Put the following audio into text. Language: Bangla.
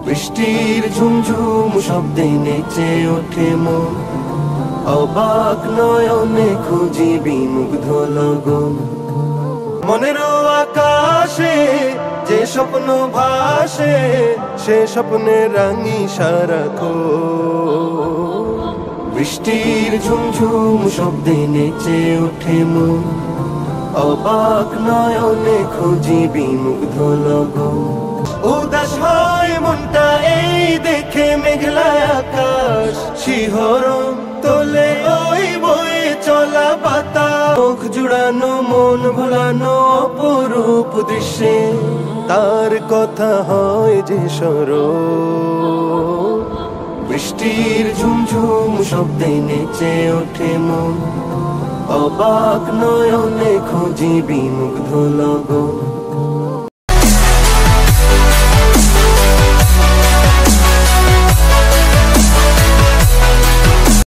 বৃষ্টির ঝুমঝুম শব্দে নেচে ওঠে মন, অবাক নয়নে খুঁজি বিমুগ্ধ লগন। মনের আকাশে যে স্বপ্ন ভাসে, সে স্বপ্নে রাঙি সারাক্ষণ। বৃষ্টির ঝুমঝুম শব্দে নেচে ওঠে মন, অবাক নয়নে খুঁজি বিমুগ্ধ লগন। উদাস হয় মনটা এই দেখে মেঘলা আকাশ, শিহরণ তোলে ওই বয়ে চলা পাতা। চোখ জুড়ানো মন ভোলানো অপরূপ দৃশ্যে, তার কথা হয় যে স্মরণ। বৃষ্টির ঝুমঝুম শব্দে নেচে ওঠে মন, অবাক নয়নে খুঁজি বিমুগ্ধ লগন।